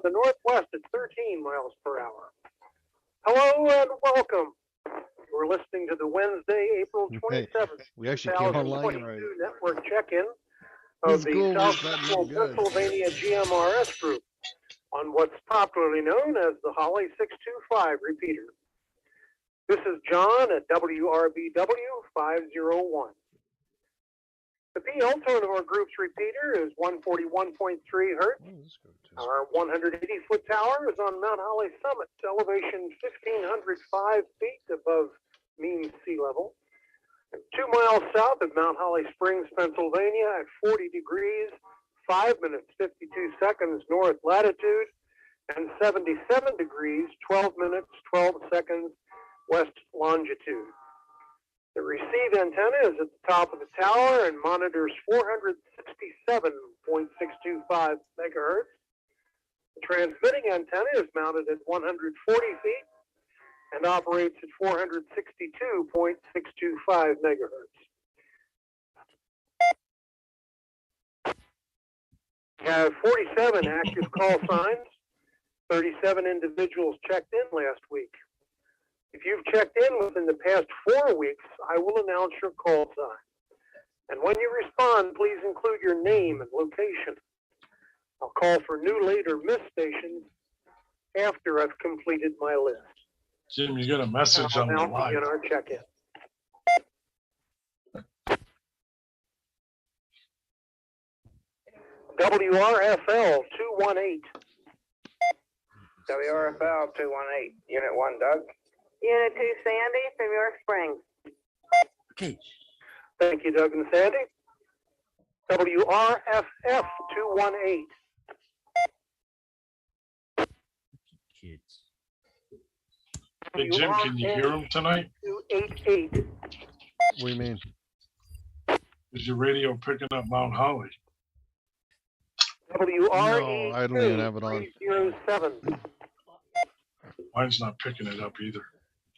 the northwest at 13 miles per hour. Hello and welcome. We're listening to the Wednesday, April 27th, we actually came online 2022 right. network check-in of the South Central Pennsylvania GMRS group on what's popularly known as the Holly 625 repeater. This is John at WRBW 501. The PL tone of our group's repeater is 141.3 hertz. Our 180-foot tower is on Mount Holly Summit, elevation 1,505 feet above mean sea level. 2 miles south of Mount Holly Springs, Pennsylvania at 40 degrees, 5 minutes, 52 seconds north latitude, and 77 degrees, 12 minutes, 12 seconds west longitude. The receive antenna is at the top of the tower and monitors 467.625 megahertz. The transmitting antenna is mounted at 140 feet and operates at 462.625 megahertz. We have 47 active call signs, 37 individuals checked in last week. If you've checked in within the past 4 weeks, I will announce your call sign. And when you respond, please include your name and location. I'll call for new, late, or missed stations after I've completed my list. Jim, you got a message on the line. I'll begin our check-in. WRFL 218. WRFL 218, Unit 1, Doug. Unit 2, Sandy, from York Springs. Okay. Thank you, Doug and Sandy. WRFF 218. Kids. Hey, Jim, can you hear him tonight? 288. What do you mean? Is your radio picking up Mount Holly? WRE No, I don't even have it on. 307. Mine's not picking it up either.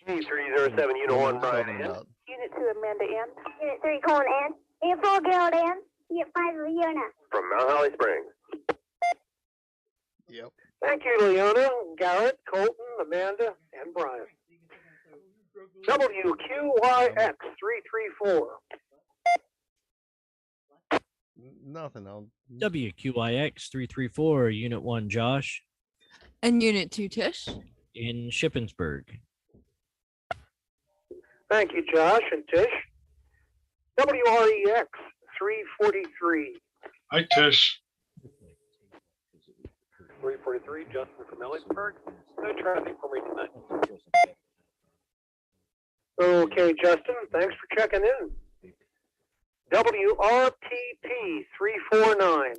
G307, Unit 1, Brian. Unit 2, Amanda N. Unit 3, Colin N. Unit 4, Gerald N. Unit 5, Leona. From Mount Holly Springs. Yep. Thank you, Leona, Garrett, Colton, Amanda, and Brian. WQYX 334. Nothing. I'll... WQIX 334, Unit 1, Josh. And Unit 2, Tish. In Shippensburg. Thank you, Josh and Tish. WREX 343. Hi, Tish. 343, Justin from Ellisburg. No traffic for me tonight. Okay, Justin, thanks for checking in. WRPP 349.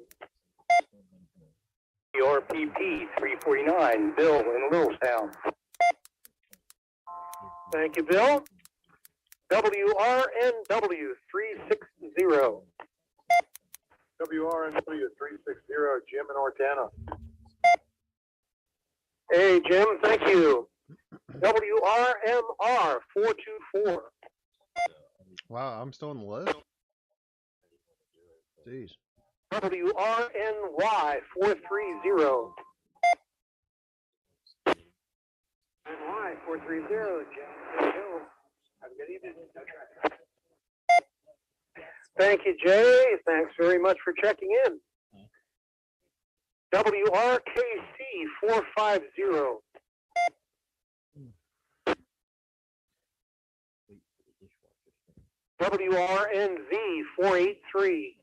WRPP 349, Bill in Littlestown. Thank you, Bill. WRNW 360. WRNW 360, Jim in Ortana. Hey, Jim, thank you. WRMR 424. Wow, I'm still on the list. Jeez. WRNY 430. NY 430, Jim. Have a good evening. Thank you, Jay. Thanks very much for checking in. WRKC 450. WRNV 483.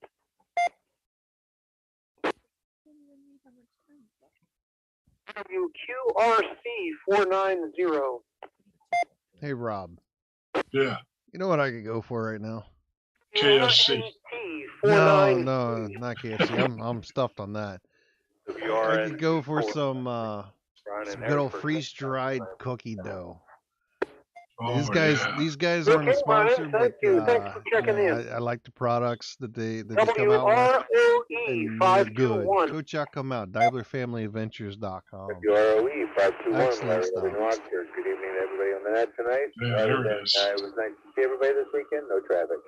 WQRC 490. Hey, Rob. Yeah. You know what I could go for right now? KFC. No, not KFC. I'm stuffed on that. I could go for some good old freeze-dried cookie dough. Oh, These guys aren't a sponsor, but I like the products that they come out with. And they're good. Go check them out. DieblerFamilyAdventures.com. WROE 521. Excellent stuff. Good evening to everybody on the net tonight. Yeah, there it is. It was nice to see everybody this weekend. No traffic.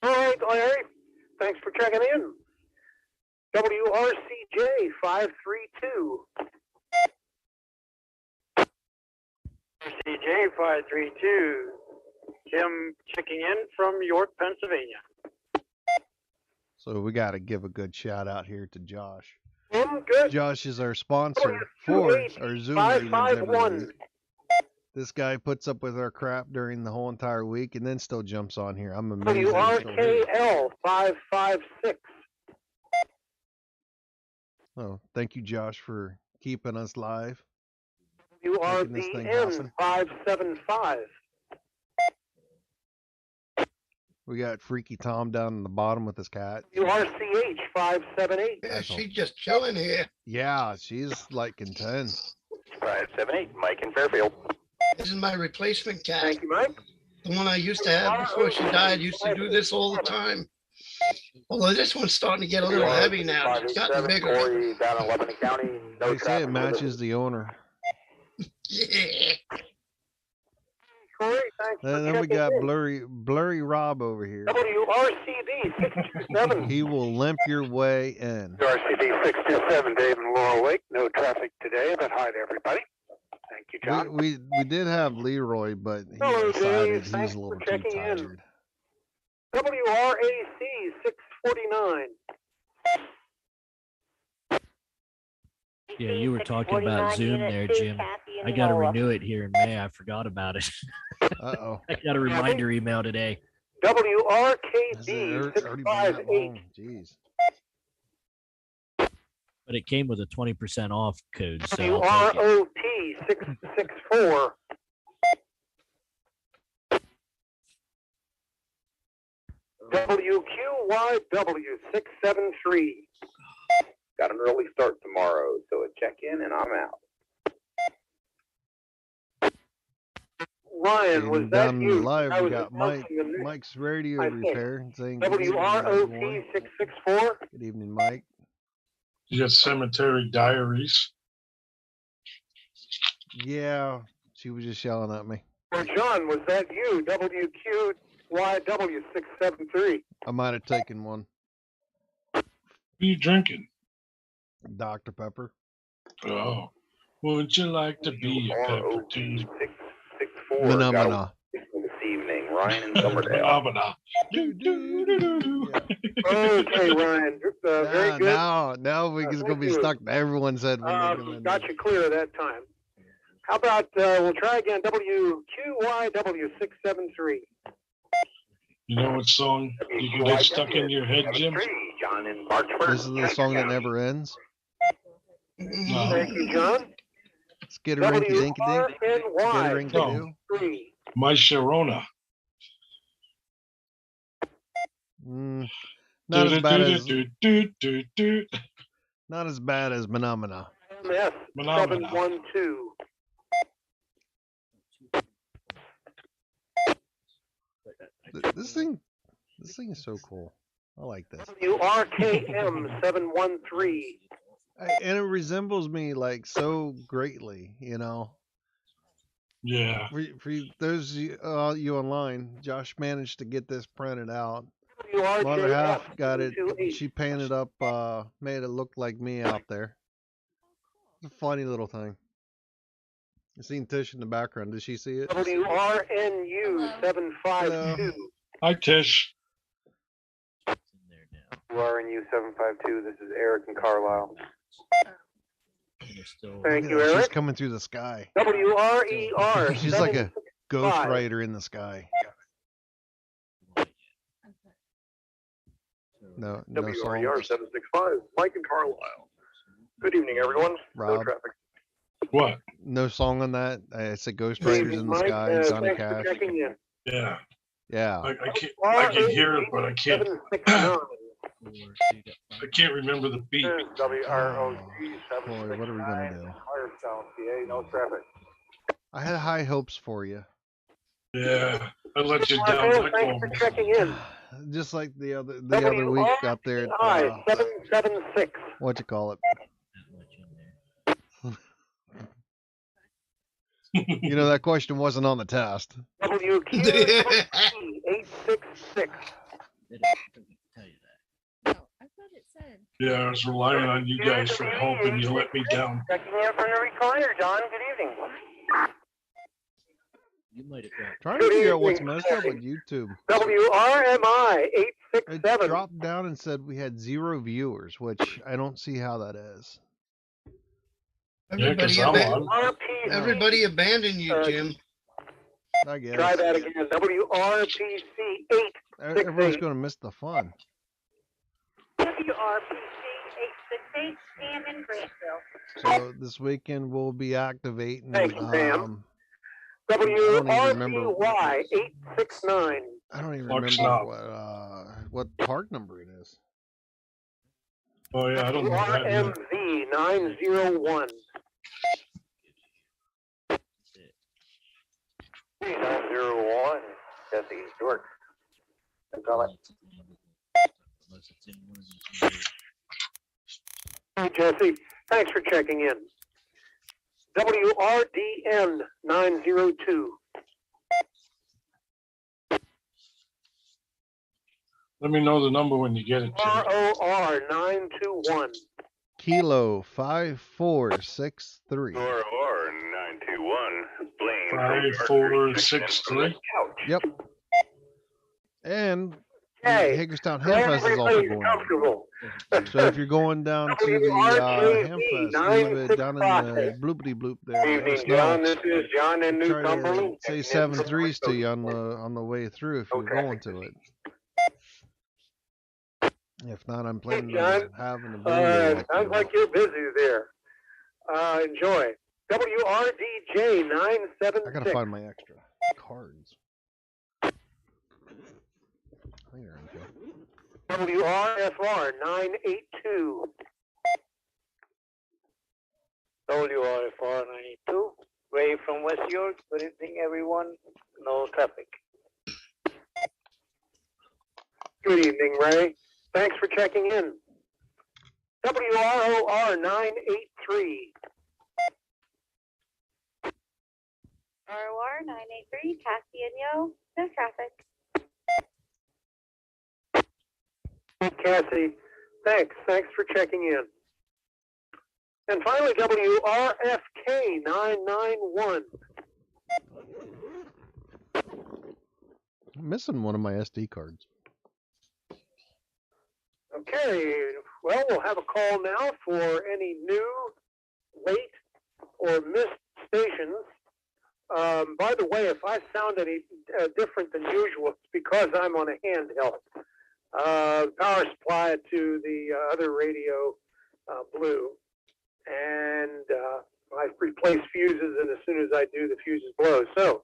All right, Larry. Thanks for checking in. WRCJ 532. CJ 532. Jim checking in from York, Pennsylvania. So we got to give a good shout out here to Josh. Good. Josh is our sponsor for our Zoom readings every week. This guy puts up with our crap during the whole entire week and then still jumps on here. I'm amazed. WRKL 556. Oh, thank you, Josh, for keeping us live. WRBN 575. We got Freaky Tom down in the bottom with his cat. WRCH 578. Yeah, she's just chilling here. Yeah, she's like content. 578, Mike in Fairfield. This is my replacement cat. Thank you, Mike. The one I used to have before she died used to do this all the time. Although this one's starting to get a little heavy now. It's gotten bigger. Down in Lebanon County. They say it matches the owner. Yeah. Then we got blurry Rob over here. WRCB 627. He will limp your way in. WRCB 627, Dave and Laurel Lake. No traffic today, but hi to everybody. Thank you, John. We did have Leroy, but he decided he was a little too tired. WRAC 649. Yeah, you were talking about Zoom there, Jim. I got to renew it here in May. I forgot about it. Uh-oh. I got a reminder email today. WRKB 658. Jeez. But it came with a 20% off code. So WROT 664. WQYW 673. Got an early start tomorrow, so a check-in and I'm out. Ryan, was that you? Live, we got Mike's radio repair. Saying WROT 664. Good evening, Mike. You got Cemetery Diaries. Yeah, she was just yelling at me. Well, John, was that you? WQYW 673. I might have taken one. What are you drinking? Dr. Pepper. Oh, wouldn't you like to be a pepper too? 664. Phenomena. This evening, Ryan and Silverdale. Phenomena. Okay, Ryan. Very good. Now we're going to be stuck. Everyone's head. Got you clear that time. How about we'll try again? WQYW 673. You know what song you can get stuck in your head, Jim? John in Marchford. This is the song that never ends. No. Thank you, John. Skiddarinky dinky dink. Skiddarinky doo. My Sharona. Not as bad as not as bad as Phenomena. MS 712. This thing is so cool. I like this. WRKM 713. And it resembles me like so greatly, you know. Yeah. For those you online, Josh managed to get this printed out. Mother half got it. She painted up, made it look like me out there. It's a funny little thing. You seen Tish in the background? Did she see it? WRNU 752. Hi, Tish. WRNU 752. This is Eric and Carlisle. Thank you, Eric. She's coming through the sky. WRER. She's like a ghost rider in the sky. No WRER 765. Mike and Carlisle. Good evening, everyone. Rob. No traffic. What? No song on that. It's a Ghost Riders in the Sky. Johnny Cash. Yeah. Yeah. I can hear it, but I can't. I can't remember the beat. WROG Boy, what are we gonna do? Firestone, PA, no traffic. I had high hopes for you. Yeah, I let you down. Thanks for checking in. Just like the other week out there. 776. What you call it? You know that question wasn't on the test. WQ 866. No, I thought it said. Yeah, Yeah, I was relying on you guys for help and you let me down. Checking in from the recliner, John. Good evening. You might have got. Trying to figure out what's messed up with YouTube. WRMI It 867. dropped down and said we had 0 viewers, which I don't see how that is. Yeah, because I'm on. Everybody abandoned you, Jim. I guess. Try that again. WRPC 8. Everyone's going to miss the fun. WRPC 868, Sam in Grantville. So this weekend we'll be activating. Thank you, Sam. WRPY 869. I don't even Mark remember what park number it is. Oh yeah, I don't know that. RMV 901. 901. Jesse York. That's all right. Unless it's in one of these. Hey, Jesse. Thanks for checking in. WRDN 902. Let me know the number when you get it. ROR 921. Kilo 5463. ROR 921. Blaine. 5463. Yep. And Hey, Hagerstown Hamfest is also going on. comfortable. So if you're going down to the Hamfest, leave it down in the bloopity bloop there. Good evening, John. This is John in New Try to Cumberland. say 7 3s to you on the way through if you're going to it. If not, I'm planning on having a video. Sounds like you're busy there. Enjoy. WRDJ 976. I gotta find my extra cards. I think they're in here. WRFR 982. WRFR 92. Ray from West York. Good evening, everyone. No traffic. Good evening, Ray. Thanks for checking in. WROR 983. ROR 983, Cassie and Yo, no traffic. Cassie, thanks. Thanks for checking in. And finally, WRFK 991. I'm missing one of my SD cards. Okay, well, we'll have a call now for any new, late, or missed stations. By the way, if I sound any different than usual, it's because I'm on a handheld. Power supply to the other radio blew, and I've replaced fuses, and as soon as I do, the fuses blow. So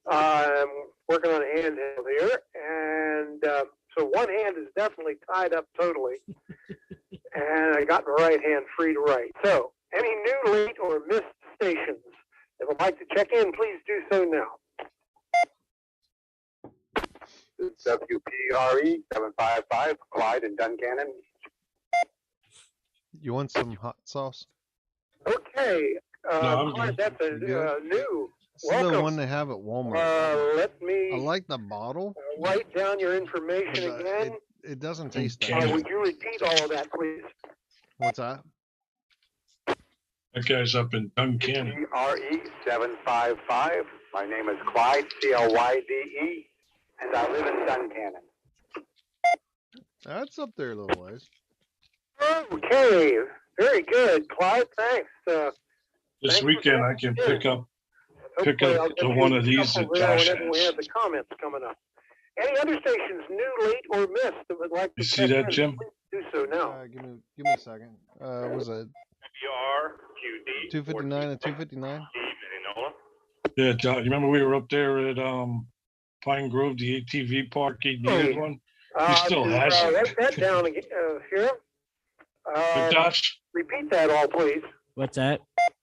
I'm working on a handheld here, and so one hand is definitely tied up totally, and I got my right hand free to write. So any new, late, or missed stations that would like to check in, please do so now. WPRE 755, Clyde and Duncannon. You want some hot sauce? Okay, I'm Clyde, good. that's a You good? new. This is the Welcome. one they have at Walmart. Let me I like the bottle, write down your but information again. it doesn't taste Okay. that good. Would you repeat all of that, please? What's that? That guy's up in Duncannon. WPRE 755. My name is Clyde, CLYDE, and I live in Duncannon. That's up there a little ways. Okay, very good, Clyde. Thanks. This Thanks for weekend I checking can in. pick up Hopefully I'll get the you one a of these couple that there Josh whenever we have has. the comments coming up. Any other stations, new, late, or missed, that would like to You see check that, in, Jim? please do so now. Give me a second. Was it WRQD 259 and 259? Yeah, John, you remember we were up there at Pine Grove, the ATV park, he needed one? He still has it. Write that down again, here. Hey, Josh, Repeat that all, please. What's that?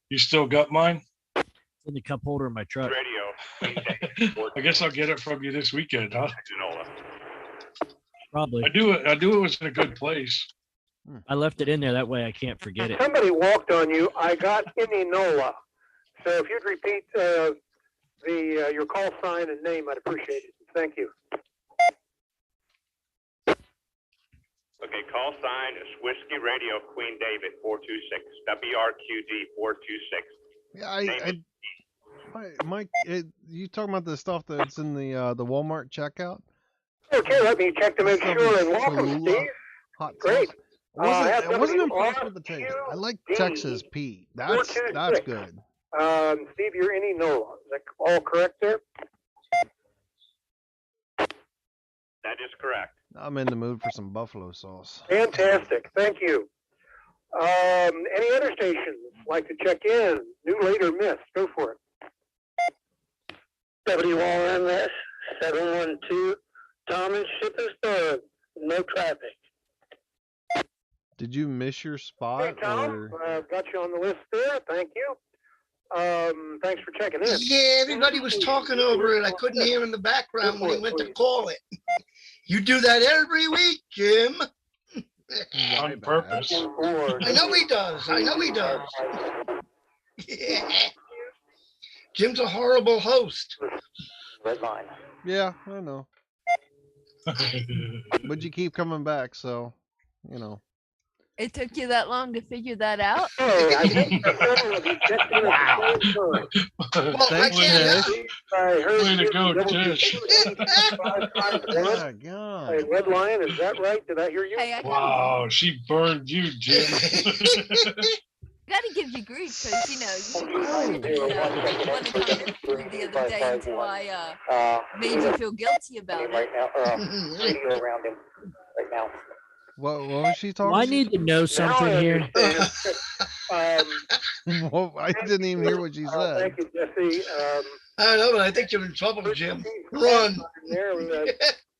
you still got mine? It's in the cup holder in my truck. Radio. I guess I'll get it from you this weekend, huh? Probably. I do it was in a good place. I left it in there. That way I can't forget it. Somebody walked on you. I got Ininola. So if you'd repeat your call sign and name, I'd appreciate it. Thank you. Okay, Okay, call sign is Whiskey Radio Queen David 426, WRQD 426. Yeah, Mike, you talking about the stuff that's in the Walmart checkout? Okay, let me check to make sure. And welcome, Cholula, Steve. hot Great. Sauce. I wasn't impressed with the taste. I like Texas Pete. That's good. Steve, you're in Enola. Is that all correct there? That is correct. I'm in the mood for some buffalo sauce. Fantastic. Thank you. Any other stations like to check in? New, late, or missed? Go for it. WRMS 712, Thomas Shippensburg. No traffic. Did you miss your spot? Hey, Tom, got you on the list there. Thank you. Thanks for checking in. Yeah, everybody was talking over it. I couldn't hear in the background when he went to call it. You do that every week, Jim. On purpose. I know he does. I know he does. Yeah. Jim's a horrible host. Red line. Yeah, I know. But you keep coming back, so, you know. It took you that long to figure that out? Oh, I think wow. Thanks, Tish. Way to go, Tish. Oh, God. Red Lion, is that right? Did I hear you? Hey, Wow, she burned you, Jim. Gotta give you grief because you wanted to come the other day until I made you feel guilty about it. Right now, radio around him right now. What was she talking? Well, I need to know something here. Well, I didn't even hear what she said. Thank you, Jesse. I don't know, but I think you're in trouble, Jim. Run.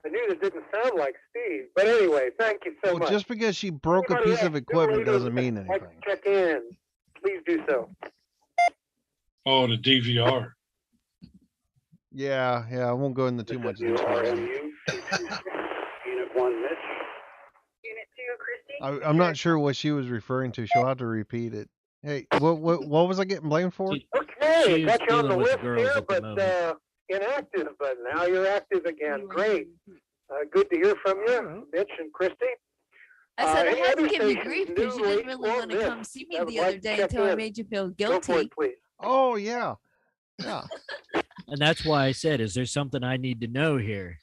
I knew that didn't sound like Steve. But anyway, thank you so much. Just because she broke a piece of equipment doesn't mean anything. Like to check in. Please do so. Oh, the DVR. Yeah, I won't go into too much detail. Unit 1, Mitch. Unit 2, Christy. I'm not sure what she was referring to. She'll have to repeat it. Hey, what was I getting blamed for? Okay, got you on the list here, but inactive. But now you're active again. Great. Good to hear from you, Mitch and Christy. I said I had to give you grief because you didn't really want to come see me the other day until I made you feel guilty. Oh, yeah. Yeah. And that's why I said, is there something I need to know here?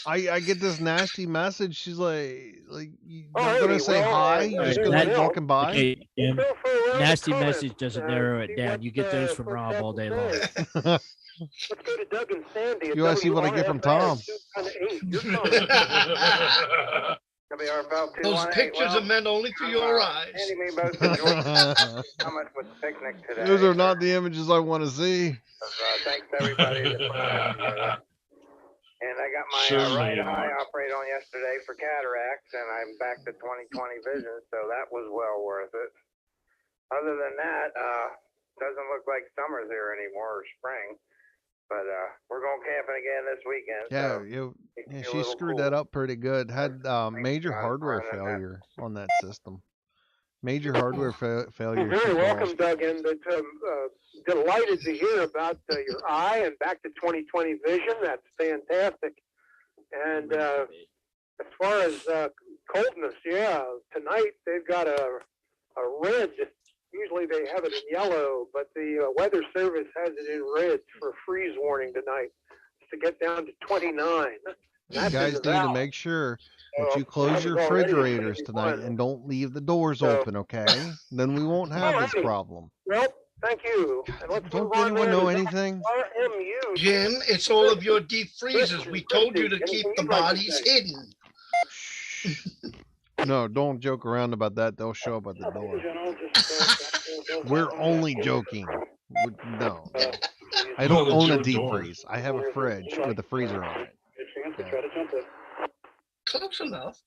I get this nasty message. She's like you're gonna say hi. You're just gonna be walking by. Okay, Jim, nasty message doesn't narrow it down. You get those from Rob all day long. Let's go to Doug and Sandy. You want to see what I get from Tom? Those pictures are meant only for your eyes. How much was the picnic today? Those are not the images I want to see. Thanks to everybody. And I got my right eye operated on yesterday for cataracts, and I'm back to 20/20 vision, so that was well worth it. Other than that, doesn't look like summer's here anymore or spring. But we're going camping again this weekend. Yeah, she screwed that up pretty good. Had major hardware failure on that system. Major hardware failure. You're very welcome, Doug, and delighted to hear about your eye and back to 20/20 vision. That's fantastic. And as far as coldness, tonight they've got a red. Usually they have it in yellow, but the Weather Service has it in red for a freeze warning tonight to get down to 29. You guys need to make sure that you close your refrigerators tonight and don't leave the doors open, okay? Then we won't have this problem. Well, thank you. Don't anyone know anything? Jim, it's all of your deep freezers. We told you to keep the bodies hidden. No, don't joke around about that. They'll show up at the door. We're only joking. No. I don't own a deep freeze. I have a fridge with a freezer on it. Okay. Close enough.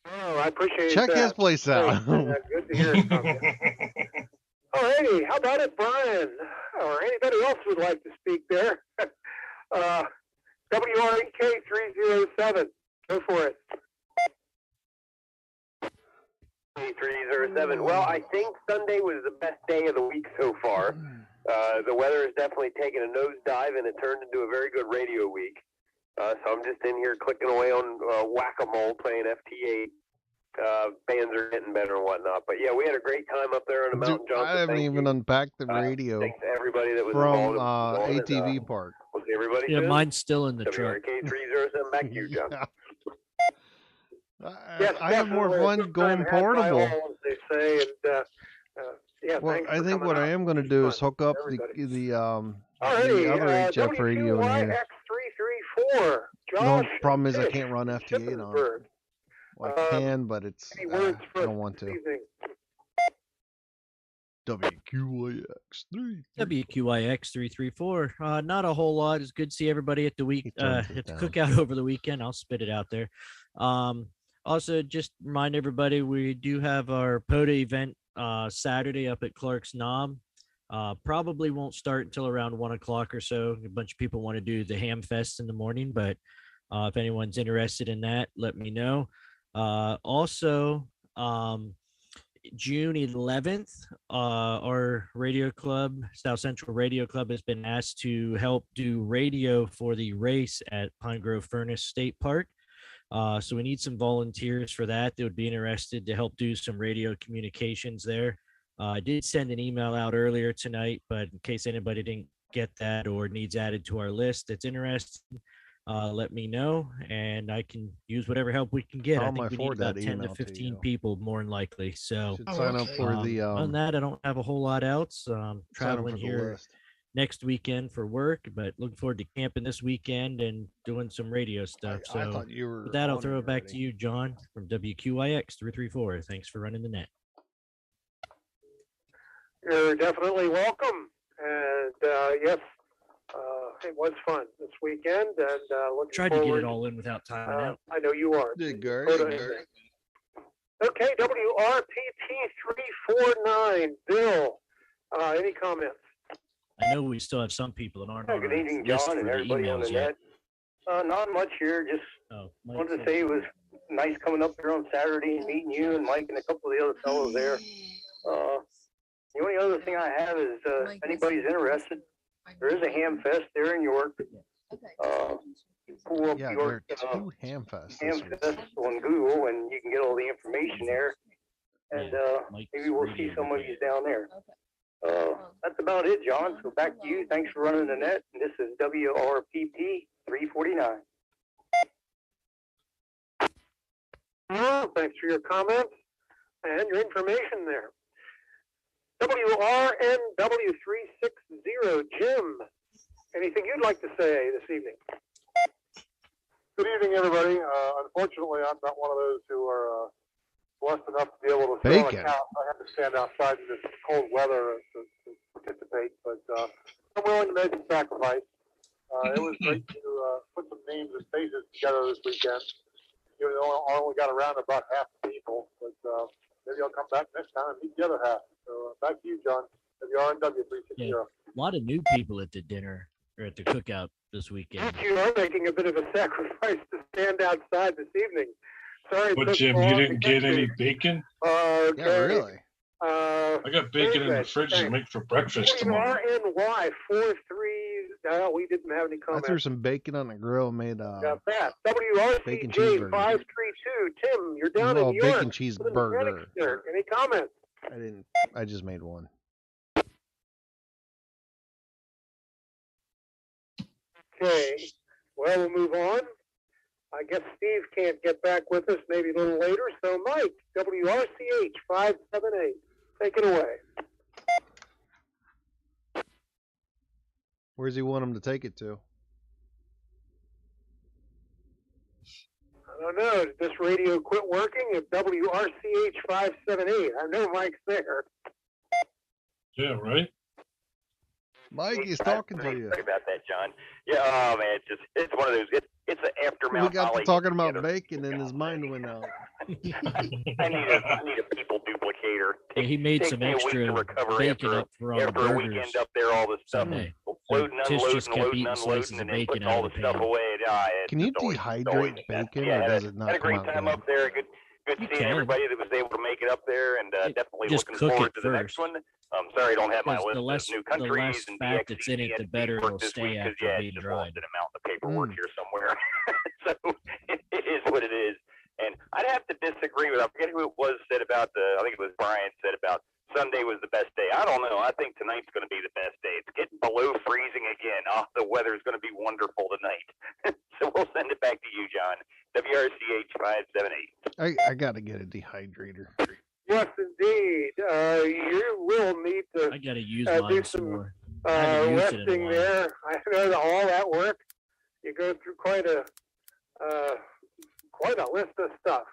Oh, I appreciate Check that. his place out. Good to hear it from you. Oh, hey, how about it, Brian? Or anybody else would like to speak there? WREK 307. Go for it. 307. Well, I think Sunday was the best day of the week so far. The weather has definitely taken a nosedive, and it turned into a very good radio week. So I'm just in here clicking away on whack-a-mole playing FT-8. Bands are getting better and whatnot. But yeah, we had a great time up there on the mountain, Johnson. I haven't even unpacked the radio thanks to everybody that was from involved ATV Park. We'll see everybody Yeah, soon. mine's still in the truck. WRK307, back to you, John. Yes, I have more fun going portable. They say, and yeah. Well, I think what I am going to do is hook up the other HF radio in here. WX334. No problem is I can't run FT8 on it. Well, I can, but it's I don't want to. WQIX 334. Not a whole lot. It's good to see everybody at the cookout over the weekend. I'll spit it out there. Also, just remind everybody we do have our POTA event Saturday up at Clark's Knob. Probably won't start until around 1 o'clock or so. A bunch of people want to do the Ham Fest in the morning, but if anyone's interested in that, let me know. Also, June 11th, our radio club, South Central Radio Club, has been asked to help do radio for the race at Pine Grove Furnace State Park. So we need some volunteers for that. They would be interested to help do some radio communications there. I did send an email out earlier tonight, but in case anybody didn't get that or needs added to our list that's interested, let me know, and I can use whatever help we can get. I think we need about 10 to 15 people, more than likely. So sign up for the. On that, I don't have a whole lot else. Traveling here next weekend for work, but looking forward to camping this weekend and doing some radio stuff. So I thought you were with that, I'll throw it back to you, John, from WQIX 334. Thanks for running the net. You're definitely welcome, and yes. It was fun this weekend, and looking tried to get it all in without time out. I know you are. Did Gary? Okay, WRPT349, Bill. Any comments? I know we still have some people that aren't on good our evening, list John, for and the everybody on the emails yet. net. Not much here. Just wanted to say it was nice coming up there on Saturday and meeting you and Mike and a couple of the other fellows there. The only other thing I have is if anybody's interested, there is a ham fest there in York. Pull up York Ham Fest on Google, and you can get all the information there. And maybe we'll see some of you down there. That's about it, John. So back to you. Thanks for running the net. And this is WRPP 349. Well, thanks for your comments and your information there. WRNW360, Jim. Anything you'd like to say this evening? Good evening, everybody. Unfortunately, I'm not one of those who are blessed enough to be able to sit on a couch. I have to stand outside in this cold weather to participate, but I'm willing to make a sacrifice. It was great to put some names and faces together this weekend. You know, I only got around about half the people, but maybe I'll come back next time and meet the other half. So back to you, John. WRNW360. A lot of new people at the dinner or at the cookout this weekend. You are making a bit of a sacrifice to stand outside this evening. Sorry, but Jim, you didn't get any bacon? Okay. Yeah, really? I got bacon in the fridge to make for breakfast tomorrow. WRNY43. We didn't have any I comments. threw some bacon on the grill, made Got that. bacon WRCJ cheeseburger. 532. Tim, you're down in York. Bacon cheeseburger. Any comments? I just made one. Okay. Well, we'll move on. I guess Steve can't get back with us, maybe a little later. So, Mike, WRCH 578, take it away. Where does he want him to take it to? I don't know. Did this radio quit working at WRCH 578? I know Mike's there. Yeah, right? Mike, he's talking to you. Sorry about that, John. Yeah, oh man, it's one of those. It's an after Mount We got Holly. to talking about bacon, and his mind went out. I need a people duplicator. Yeah, he made some extra bacon up for all the after a burgers. weekend up there, all the stuff, loading, unloading, and then putting all the stuff away. Can you dehydrate bacon, or does it not had a great come out time good? up there. Good seeing everybody that was able to make it up there, and definitely just looking cook forward it to the next first. one. Sorry, I don't have my Because list of new countries the less and fat that's in it, the better it'll stay after being just dried. lost an amount of paperwork here somewhere. So it is what it is. And I'd have to disagree with, I forget who it was said about I think it was Brian said about Sunday was the best day. I don't know. I think tonight's going to be the best day. It's getting below freezing again. Oh, the weather's going to be wonderful tonight. So we'll send it back to you, John. WRCH 578. I got to get a dehydrator. Yes, indeed. You will need to. I got to use do mine some more. resting there. I know that all that work. You go through quite a list of stuff.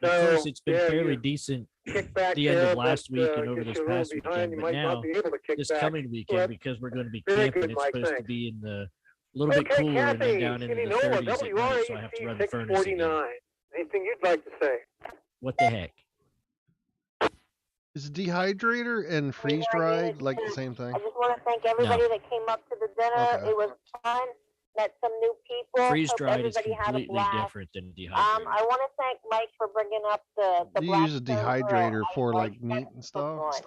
Of course, So, it's been fairly decent back the end there, of last but, week and over guess this you're a little past behind. weekend. You But might now, not be able to kick this back. coming weekend, Well, because we're going to be very camping, good, it's Mike, supposed to thanks. be in the a little bit Okay, cooler and Kathy, then down into the Indianola, 30s at night, so I have to run the furnace again. 649. Anything you'd like to say? What the heck? Is dehydrator and freeze dried like the same thing? I just want to thank everybody that came up to the dinner. Okay. It was fun. Met some new people. Freeze Hope dried is everybody had a completely blast. different than dehydrator. I want to thank Mike for bringing up the You black use a silver. dehydrator I for love like meat and stuff?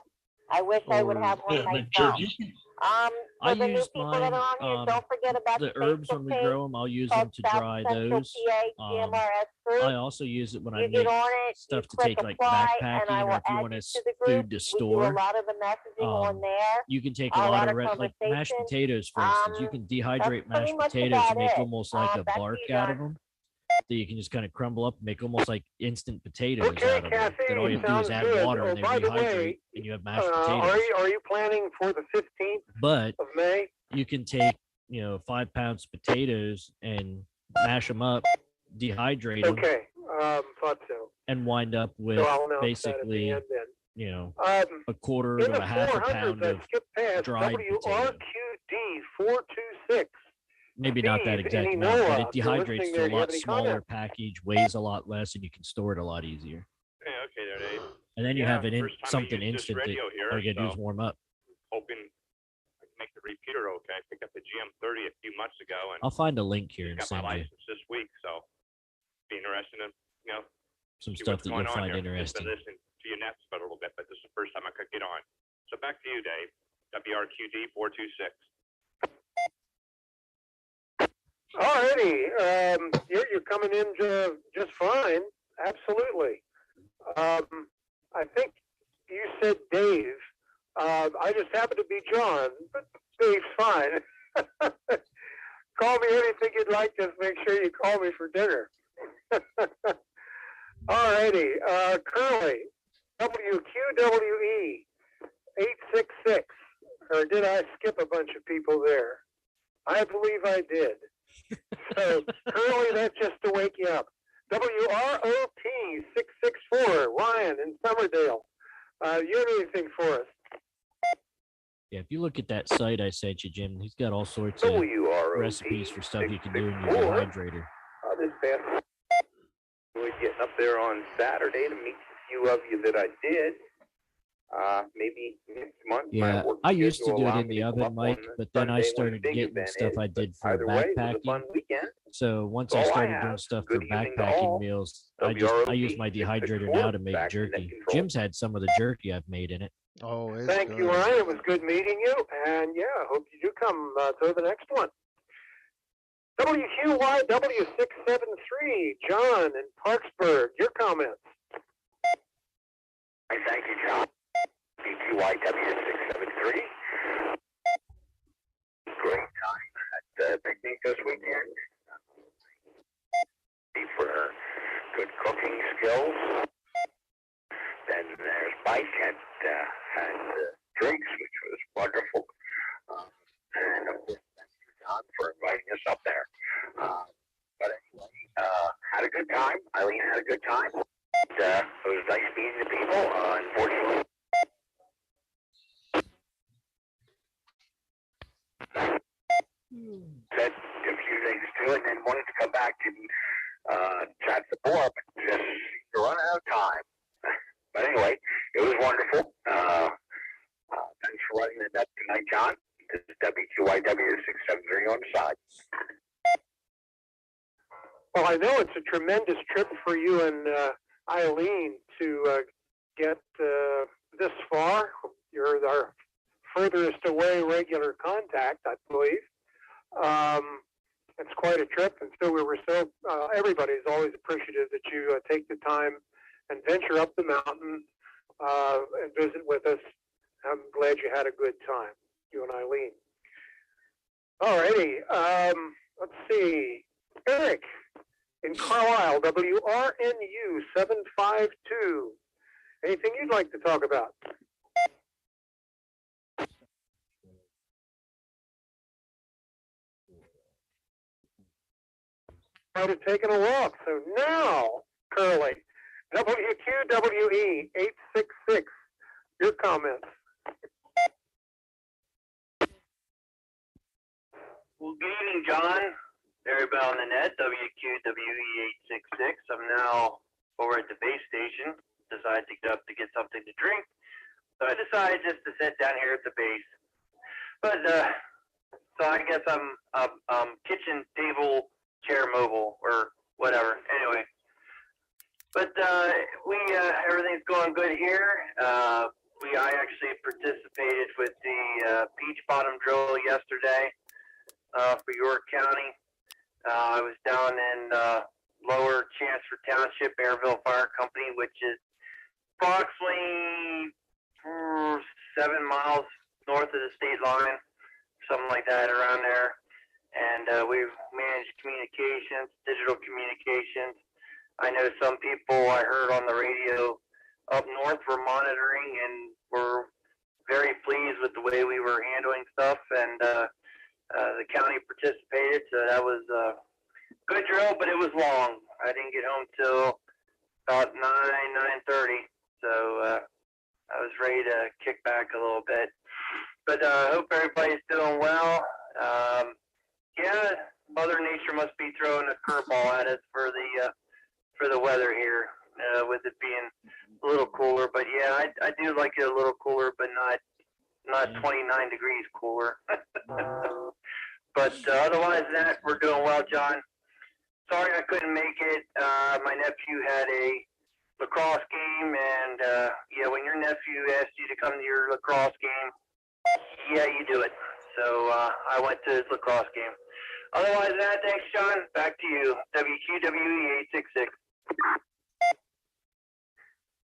I wish I would Or- have one Yeah, make myself. jerky. I For the new use people mine, that are on here, don't forget about the herbs when we Facebook grow them. I'll use them called to South dry Central those. PA GMRS group. I also use it when I You make get on it, stuff you to click take like apply, and I backpacking, or will if you add want you to to the group. food to We do a store. lot of the messaging on there. You can take a A lot lot of of like mashed conversation. potatoes, for instance. You can dehydrate That's pretty mashed much potatoes about and make it. almost like a Back to bark you, out of John. them. That you can just kind of crumble up and make almost like instant potatoes Okay, out of them. Kathy, Then all you have to do is sounds add good. water Oh, and they by the rehydrate, way, and you have mashed potatoes. Are you planning for the 15th But of May? you can take 5 pounds of potatoes and mash them up, dehydrate them, Okay, thought so. and wind up with So I'll announce basically that at the end then. a quarter In to the a half a 400s, pound I of skipped past dried potato. WRQD 426. Maybe not that Steve, exact any amount, but Noah, it if you're dehydrates listening to there, a do you have lot any smaller comments? package, weighs a lot less, and you can store it a lot easier. Yeah, okay there, Dave. And then you Yeah, have it in first time I something used this instant that radio here, all you gotta do is so warm up. hoping I can make the repeater okay. I picked up the GM30 a few months ago and I'll find a link here and got my send you license this week, so be interesting to some see stuff what's that going you'll on find here. Just interesting. been listening to your nets for a little bit, but this is the first time I could get on. So back to you, Dave. WRQD 426. Alrighty, you're coming in just fine. Absolutely. I think you said Dave. I just happen to be John, but Dave's fine. Call me anything you'd like. Just make sure you call me for dinner. Alrighty, Curly, WQWE 866. Or did I skip a bunch of people there? I believe I did. So, Curly, that's just to wake you up. WROT 664, Ryan in Summerdale. You have anything for us? Yeah, if you look at that site I sent you, Jim, he's got all sorts of WROT recipes for stuff you can do in your 664. dehydrator. This past week, getting up there on Saturday to meet a few of you that I did. Maybe next month. Yeah, I used to do it in the oven, Mike, but then I started getting stuff I did for backpacking. So once I started doing stuff for backpacking meals, I use my dehydrator now to make jerky. Jim's had some of the jerky I've made in it. Oh, it's Thank good. you, Ryan. It was good meeting you. And yeah, I hope you do come to the next one. WQYW673, John in Parksburg. Your comments. Thank you, John. WQYW673. Great time at the picnic this weekend. For good cooking skills. Then there's Mike had drinks, which was wonderful. And of course, thank you, John, for inviting us up there. But anyway, had a good time. Eileen had a good time. It was nice meeting the people. Unfortunately, said a few things too, and then wanted to come back and chat some more, but just run out of time. But anyway, it was wonderful. Thanks for running the net tonight, John. This is WQYW673 on the side. Well, I know it's a tremendous trip for you and Eileen to get this far. You're our furthest away regular contact, I believe. It's quite a trip, and so we were so, everybody's always appreciative that you take the time and venture up the mountain and visit with us. I'm glad you had a good time, you and Eileen. All righty, let's see. Eric in Carlisle, WRNU 752. Anything you'd like to talk about? Might have taken a walk. So now, Curly, WQWE 866, your comments. Well, good evening, John. Everybody on the net, WQWE 866. I'm now over at the base station. Decided to get up to get something to drink. So I decided just to sit down here at the base. But, so I guess I'm kitchen table chair mobile or whatever. Anyway. But everything's going good here. I actually participated with the Peach Bottom drill yesterday for York County. I was down in Lower Chancellor Township, Airville Fire Company, which is approximately 7 miles north of the state line, something like that, around there. And we've managed communications, digital communications. I know some people I heard on the radio up north were monitoring and were very pleased with the way we were handling stuff, and the county participated, so that was a good drill, but it was long. I didn't get home till about 9:30, so I was ready to kick back a little bit. But I hope everybody's doing well. Yeah, Mother Nature must be throwing a curveball at us for the weather here, with it being a little cooler. But yeah, I do like it a little cooler, but not 29 degrees cooler. But otherwise than that, we're doing well, John. Sorry I couldn't make it. My nephew had a lacrosse game, and yeah, when your nephew asked you to come to your lacrosse game, yeah, you do it. So I went to his lacrosse game. Otherwise than that, thanks, John. Back to you. WQWE 866.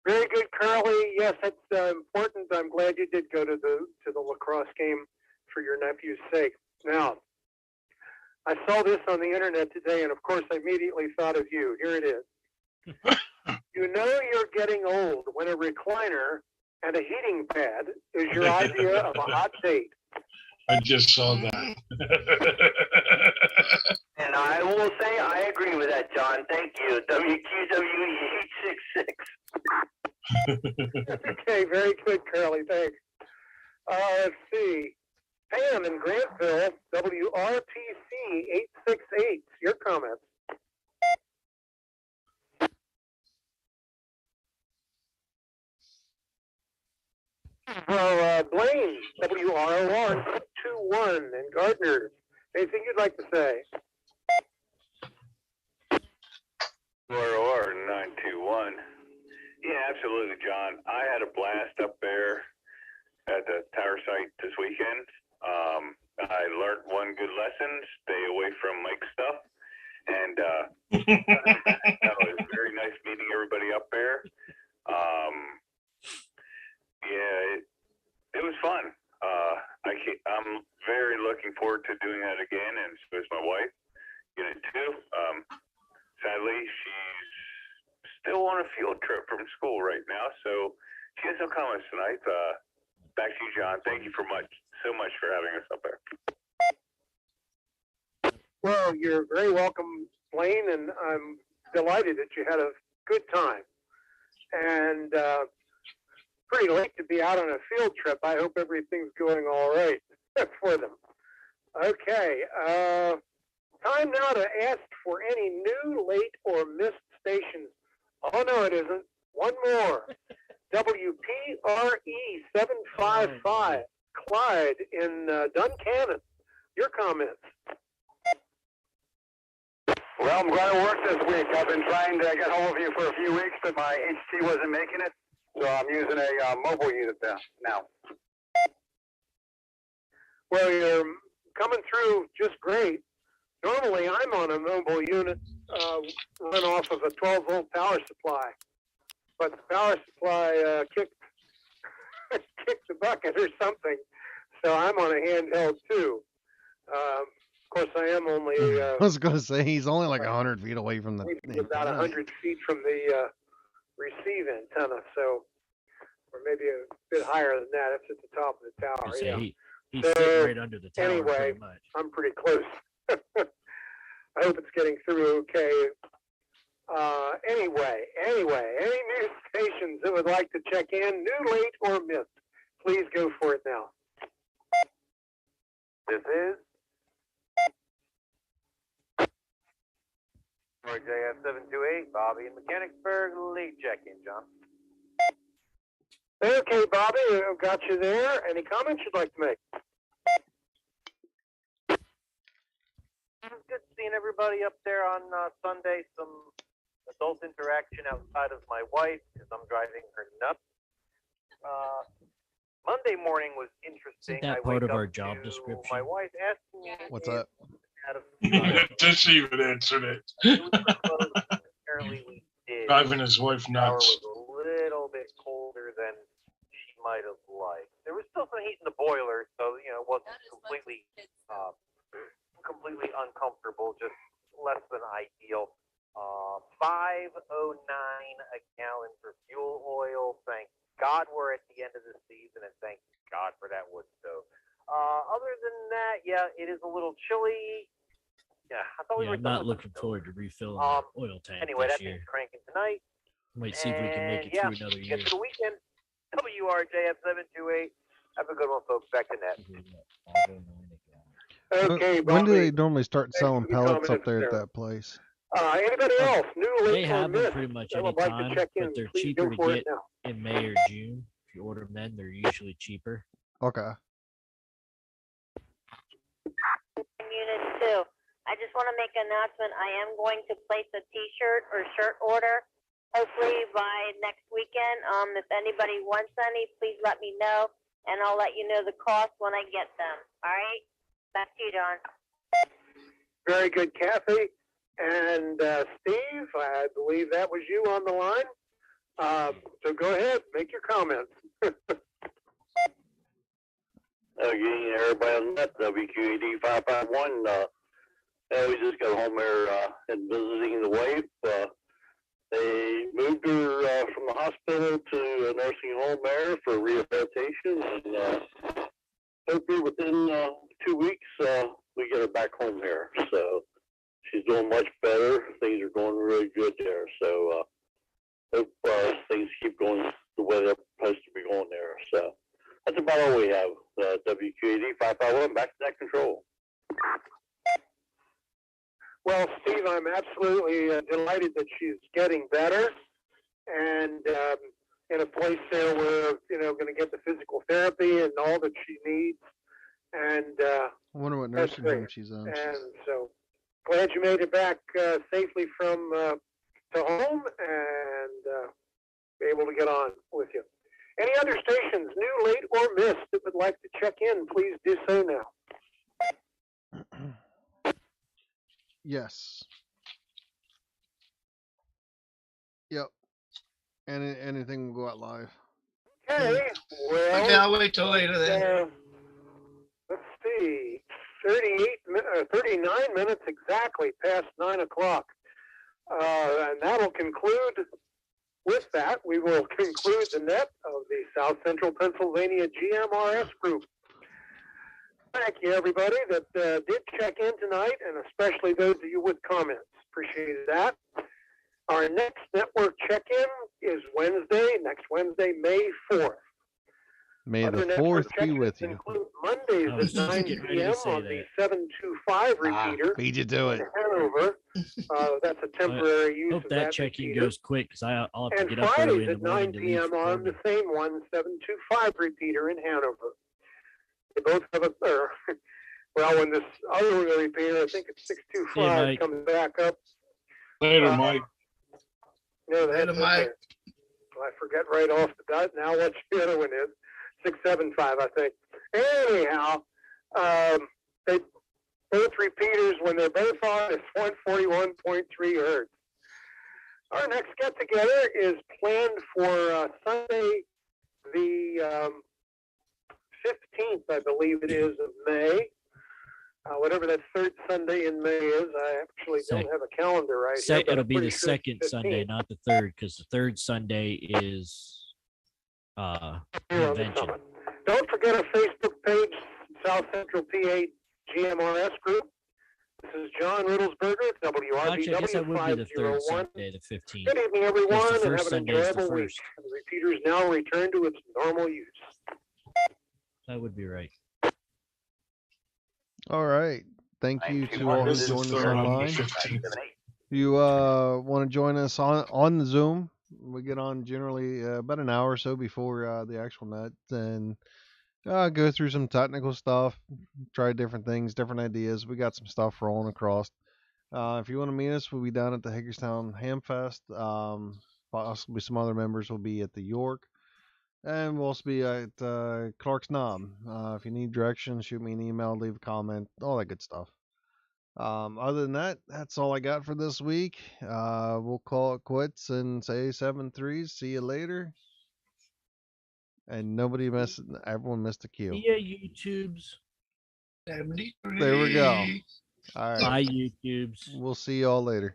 Very good, Curly. Yes, that's important. I'm glad you did go to the lacrosse game for your nephew's sake. Now, I saw this on the internet today, and of course, I immediately thought of you. Here it is. You know you're getting old when a recliner and a heating pad is your idea of a hot date. I just saw that. And I will say I agree with that, John. Thank you. WQWE 866. Okay, very good, Curly. Thanks. Let's see. Pam in Grantville, WRTC 868. Your comments. Well, Blaine, WROR 921 in Gardner. Anything you'd like to say? WROR 921. Yeah, absolutely, John. I had a blast up there at the tower site this weekend. I learned one good lesson: stay away from Mike stuff. And it was very nice meeting everybody up there. Yeah, it was fun. I'm very looking forward to doing that again, and so is my wife, Unit 2. Sadly, she's still on a field trip from school right now, so she has no comments tonight. Back to you, John. Thank you so much for having us up there. Well, you're very welcome, Blaine, and I'm delighted that you had a good time. And pretty late to be out on a field trip. I hope everything's going all right for them. Okay, time now to ask for any new, late, or missed stations. Oh, no, it isn't. One more. WPRE 755, Clyde in Duncannon. Your comments. Well, I'm glad it worked this week. I've been trying to get hold of you for a few weeks, but my HT wasn't making it. So I'm using a mobile unit there now. Well, you're coming through just great. Normally, I'm on a mobile unit run off of a 12-volt power supply, but the power supply kicked the bucket or something, so I'm on a handheld too. Of course, I am only. I was going to say he's only like 100 feet away from the. Maybe about 100 feet from the receive antenna, so, or maybe a bit higher than that. It's at the top of the tower. Yeah. He's sitting right under the tower. Anyway, pretty much. I'm pretty close. I hope it's getting through okay. Anyway, any news stations that would like to check in, new, late, or missed, please go for it now. This is JF 728, Bobby in Mechanicsburg, lead check-in, John. Okay, Bobby, I've got you there. Any comments you'd like to make? It was good seeing everybody up there on Sunday. Some adult interaction outside of my wife because I'm driving her nuts. Monday morning was interesting. Isn't that part of our job description? My wife asked me. What's up? Does she even answer it? Driving his wife nuts. It was a little bit colder than she might have liked. There was still some heat in the boiler, so it wasn't completely uncomfortable, just less than ideal. $5.09 a gallon for fuel oil. Thank God we're at the end of the season, and thank God for that wood stove. Other than that, yeah, it is a little chilly. Yeah, I thought we were. I'm not looking forward to refilling the oil tank anyway, this that year. means cranking tonight. Might see if we can make it through another year. Get to the weekend. WRJF 728. Have a good one, folks. Back to net. Okay, when do Bobby. they normally start selling pellets up there at that place? Anybody else? New, late, They have or them missed pretty much that any would like time, to check in, but they're please cheaper go to for get it now. in May or June. If you order them then, they're usually cheaper. Okay. Unit 2. I just want to make an announcement. I am going to place a t-shirt or shirt order, hopefully by next weekend. If anybody wants any, please let me know, and I'll let you know the cost when I get them. All right? Back to you, John. Very good, Kathy. And Steve, I believe that was you on the line. So go ahead, make your comments. Again, everybody on that, WQAD 551. We just got home there and visiting the wife. They moved her from the hospital to a nursing home there for rehabilitation, and hopefully within 2 weeks we get her back home here. So she's doing much better. Things are going really good there. So hope things keep going the way they're supposed to be going there. So that's about all we have. WQAD 551, back to that control. Well, Steve, I'm absolutely delighted that she's getting better and in a place there where, going to get the physical therapy and all that she needs. And I wonder what nursing home she's on. And so glad you made it back safely from to home and be able to get on with you. Any other stations, new, late, or missed, that would like to check in, please do so now. Yes. Yep. Anything will go out live. Okay. Well, okay, I'll wait till later then. Let's see. 39 minutes exactly past 9 o'clock. And that'll conclude. With that, we will conclude the net of the South Central Pennsylvania GMRS group. Thank you, everybody that did check in tonight, and especially those of you with comments. Appreciate that. Our next network check-in is next Wednesday, May 4th. May the 4th be with you. Mondays at 9 p.m. on the 725 repeater. Beat you to it. Hanover. That's a temporary use Hope of that that check-in repeater. goes quick because I'll have to And get up early Fridays in at the morning 9 to leave p.m. on the same one, 725 repeater in Hanover. They both have a, well, when this other repeater, I think it's 625, comes back up. Later, Mike. No, Later, Mike. I forget right off the dot now what the other one is. 675, I think. Anyhow, They both repeaters, when they're both on, is 141.3 hertz. Our next get-together is planned for Sunday, the 15th, I believe it is, of May. Whatever that third Sunday in May is, I actually don't have a calendar right here. It'll be the second Sunday, not the third, because the third Sunday is convention. Don't forget our Facebook page, South Central PA GMRS group. This is John Riddlesberger, WRBW. Actually, I guess that would be the third Sunday, the 15th. Good evening, everyone, and have an Sunday is the enjoyable week. first. The repeater's now returned to its normal use. That would be right. All right. Thank you to all who joined us online. You want to join us on the Zoom? We get on generally about an hour or so before the actual net and go through some technical stuff, try different things, different ideas. We got some stuff rolling across. If you want to meet us, we'll be down at the Hagerstown Hamfest. Possibly some other members will be at the York. And we'll also be at Clark's Knob. If you need directions, shoot me an email, leave a comment, all that good stuff. Other than that, that's all I got for this week. We'll call it quits and say 7-3. See you later. And everyone missed the cue. Yeah, YouTubes. 73. There we go. All right. Bye, YouTubes. We'll see y'all later.